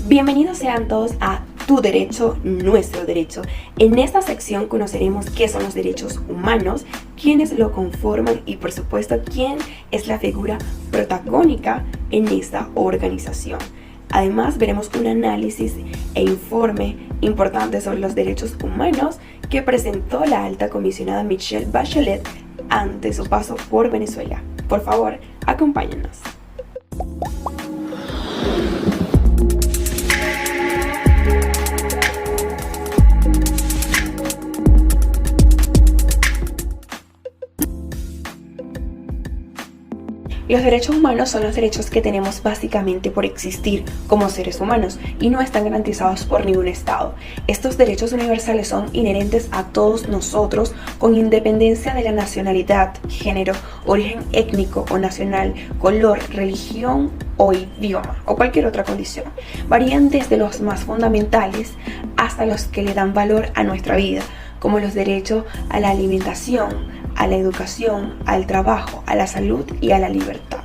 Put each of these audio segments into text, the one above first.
Bienvenidos sean todos a Tu Derecho, Nuestro Derecho. En esta sección conoceremos qué son los derechos humanos, quiénes lo conforman y por supuesto quién es la figura protagónica en esta organización. Además veremos un análisis e informe importante sobre los derechos humanos que presentó la alta comisionada Michelle Bachelet ante su paso por Venezuela. Por favor, acompáñanos. Los derechos humanos son los derechos que tenemos básicamente por existir como seres humanos y no están garantizados por ningún Estado. Estos derechos universales son inherentes a todos nosotros con independencia de la nacionalidad, género, origen étnico o nacional, color, religión o idioma o cualquier otra condición. Varían desde los más fundamentales hasta los que le dan valor a nuestra vida, como los derechos a la alimentación, a la educación, al trabajo, a la salud y a la libertad.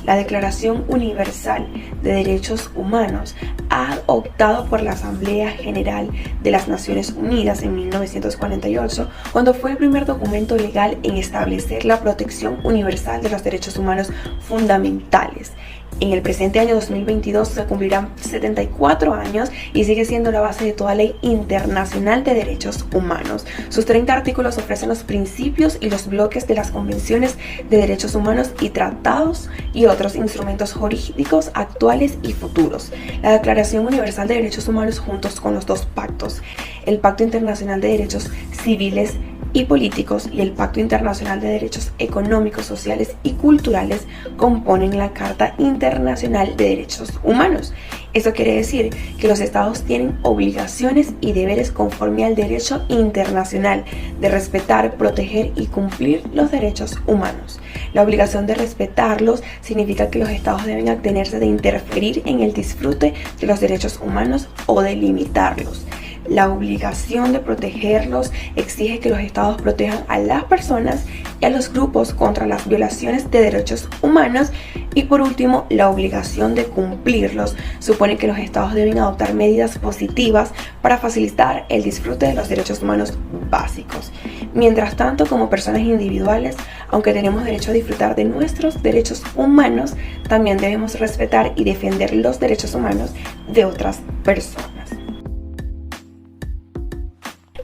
La Declaración Universal de Derechos Humanos ha optado por la Asamblea General de las Naciones Unidas en 1948, cuando fue el primer documento legal en establecer la protección universal de los derechos humanos fundamentales. En el presente año 2022 se cumplirán 74 años y sigue siendo la base de toda ley internacional de derechos humanos. Sus 30 artículos ofrecen los principios y los bloques de las convenciones de derechos humanos y tratados y otros instrumentos jurídicos actuales y futuros. La Declaración Universal de Derechos Humanos, juntos con los dos pactos, el Pacto Internacional de Derechos Civiles y Políticos y el Pacto Internacional de Derechos Económicos, Sociales y Culturales, componen la Carta Internacional de Derechos Humanos. Eso quiere decir que los estados tienen obligaciones y deberes conforme al derecho internacional de respetar, proteger y cumplir los derechos humanos. La obligación de respetarlos significa que los estados deben abstenerse de interferir en el disfrute de los derechos humanos o de limitarlos. La obligación de protegerlos exige que los estados protejan a las personas y a los grupos contra las violaciones de derechos humanos. Y por último, la obligación de cumplirlos supone que los estados deben adoptar medidas positivas para facilitar el disfrute de los derechos humanos básicos. Mientras tanto, como personas individuales, aunque tenemos derecho a disfrutar de nuestros derechos humanos, también debemos respetar y defender los derechos humanos de otras personas.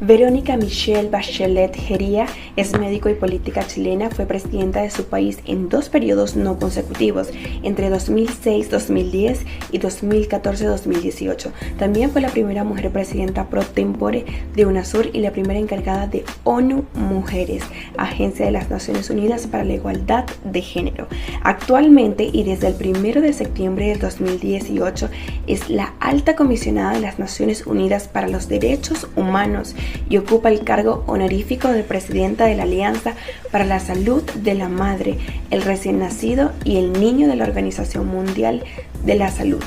Verónica Michelle Bachelet Jeria es médico y política chilena. Fue presidenta de su país en 2 periodos no consecutivos, entre 2006-2010 y 2014-2018. También fue la primera mujer presidenta pro tempore de UNASUR y la primera encargada de ONU Mujeres, Agencia de las Naciones Unidas para la Igualdad de Género. Actualmente y desde el 1 de septiembre del 2018 es la alta comisionada de las Naciones Unidas para los Derechos Humanos y ocupa el cargo honorífico de presidenta de la Alianza para la Salud de la Madre, el Recién Nacido y el Niño de la Organización Mundial de la Salud.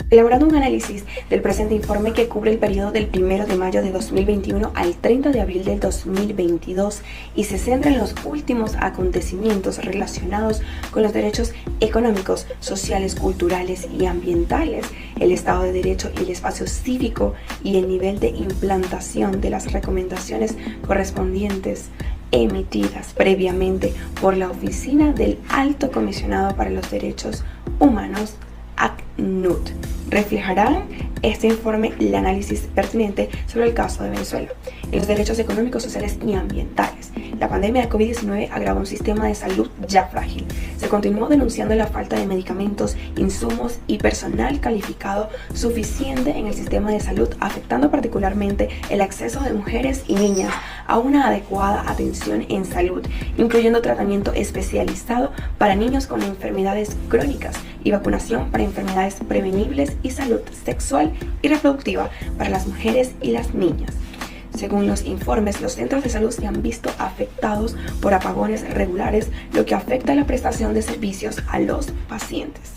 Elaborando un análisis del presente informe que cubre el periodo del 1 de mayo de 2021 al 30 de abril del 2022 y se centra en los últimos acontecimientos relacionados con los derechos económicos, sociales, culturales y ambientales, el Estado de Derecho y el espacio cívico y el nivel de implantación de las recomendaciones correspondientes emitidas previamente por la Oficina del Alto Comisionado para los Derechos Humanos, ACNUD. Reflejará este informe el análisis pertinente sobre el caso de Venezuela, los derechos económicos, sociales y ambientales. La pandemia de COVID-19 agravó un sistema de salud ya frágil. Se continuó denunciando la falta de medicamentos, insumos y personal calificado suficiente en el sistema de salud, afectando particularmente el acceso de mujeres y niñas a una adecuada atención en salud, incluyendo tratamiento especializado para niños con enfermedades crónicas y vacunación para enfermedades prevenibles y salud sexual y reproductiva para las mujeres y las niñas. Según los informes, los centros de salud se han visto afectados por apagones regulares, lo que afecta la prestación de servicios a los pacientes.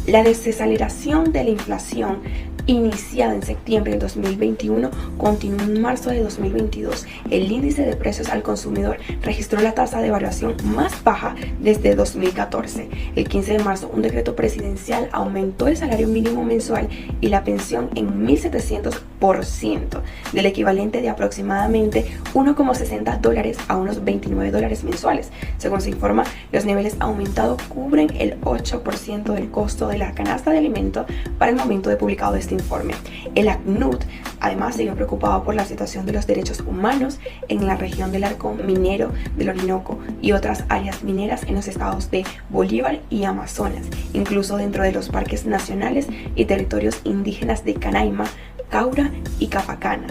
La desaceleración de la inflación Iniciada en septiembre del 2021, continuó en marzo de 2022. El índice de precios al consumidor registró la tasa de variación más baja desde 2014. El 15 de marzo, un decreto presidencial aumentó el salario mínimo mensual y la pensión en 1.700%, del equivalente de aproximadamente $1,60 a unos $29 mensuales. Según se informa, los niveles aumentados cubren el 8% del costo de la canasta de alimentos para el momento de publicado este informe. El ACNUD además sigue preocupado por la situación de los derechos humanos en la región del arco minero del Orinoco y otras áreas mineras en los estados de Bolívar y Amazonas, incluso dentro de los parques nacionales y territorios indígenas de Canaima, Caura y Capacana.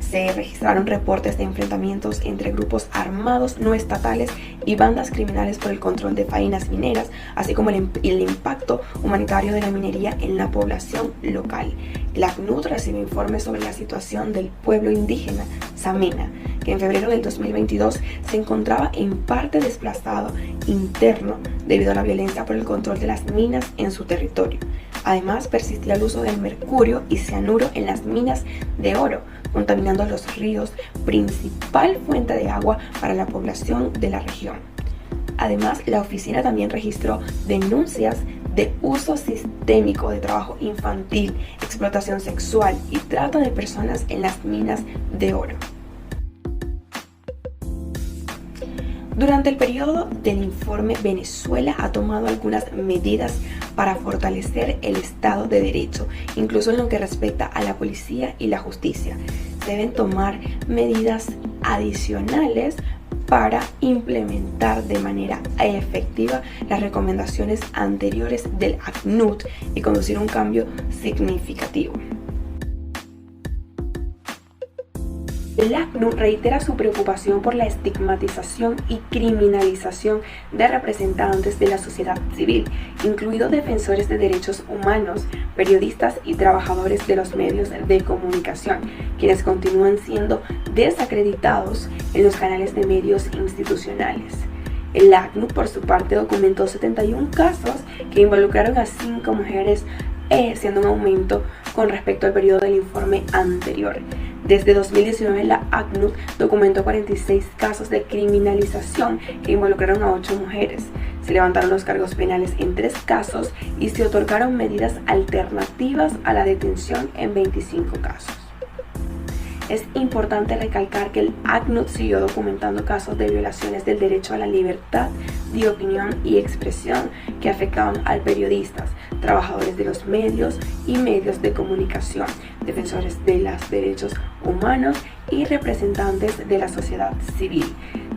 Se registraron reportes de enfrentamientos entre grupos armados no estatales y bandas criminales por el control de faenas mineras, así como el impacto humanitario de la minería en la población local. El ACNUD recibe informes sobre la situación del pueblo indígena Samena, que en febrero del 2022 se encontraba en parte desplazado interno debido a la violencia por el control de las minas en su territorio. Además, persistía el uso del mercurio y cianuro en las minas de oro, contaminando los ríos, principal fuente de agua para la población de la región. Además, la oficina también registró denuncias de uso sistémico de trabajo infantil, explotación sexual y trata de personas en las minas de oro. Durante el periodo del informe, Venezuela ha tomado algunas medidas para fortalecer el Estado de Derecho, incluso en lo que respecta a la policía y la justicia. Se deben tomar medidas adicionales para implementar de manera efectiva las recomendaciones anteriores del ACNUD y conducir un cambio significativo. El ACNUD reitera su preocupación por la estigmatización y criminalización de representantes de la sociedad civil, incluidos defensores de derechos humanos, periodistas y trabajadores de los medios de comunicación, quienes continúan siendo desacreditados en los canales de medios institucionales. El ACNUD, por su parte, documentó 71 casos que involucraron a 5 mujeres, siendo un aumento con respecto al periodo del informe anterior. Desde 2019, la ACNUD documentó 46 casos de criminalización que involucraron a 8 mujeres. Se levantaron los cargos penales en 3 casos y se otorgaron medidas alternativas a la detención en 25 casos. Es importante recalcar que el ACNUD siguió documentando casos de violaciones del derecho a la libertad de opinión y expresión que afectaban a periodistas, trabajadores de los medios y medios de comunicación, defensores de los derechos humanos y representantes de la sociedad civil.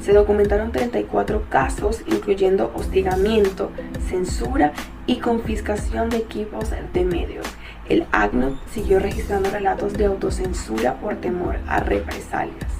Se documentaron 34 casos, incluyendo hostigamiento, censura y confiscación de equipos de medios. El ACNUD siguió registrando relatos de autocensura por temor a represalias.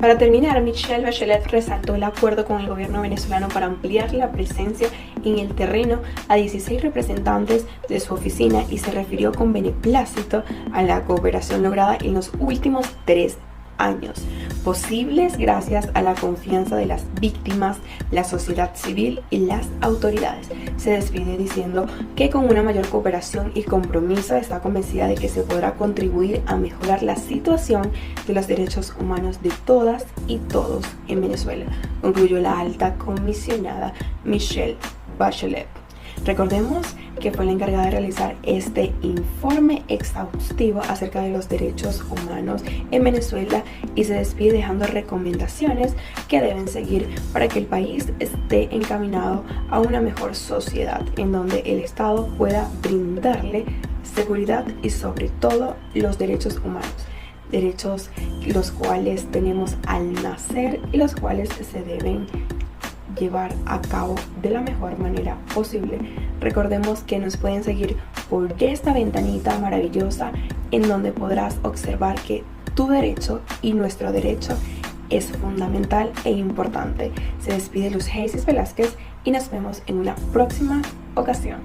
Para terminar, Michelle Bachelet resaltó el acuerdo con el gobierno venezolano para ampliar la presencia en el terreno a 16 representantes de su oficina y se refirió con beneplácito a la cooperación lograda en los últimos 3 años, posibles gracias a la confianza de las víctimas, la sociedad civil y las autoridades. Se despide diciendo que con una mayor cooperación y compromiso está convencida de que se podrá contribuir a mejorar la situación de los derechos humanos de todas y todos en Venezuela, concluyó la alta comisionada Michelle Bachelet. Recordemos que fue la encargada de realizar este informe exhaustivo acerca de los derechos humanos en Venezuela y se despide dejando recomendaciones que deben seguir para que el país esté encaminado a una mejor sociedad en donde el Estado pueda brindarle seguridad y sobre todo los derechos humanos. Derechos los cuales tenemos al nacer y los cuales se deben llevar a cabo de la mejor manera posible. Recordemos que nos pueden seguir por esta ventanita maravillosa en donde podrás observar que tu derecho y nuestro derecho es fundamental e importante. Se despide Luz Géisis Velázquez y nos vemos en una próxima ocasión.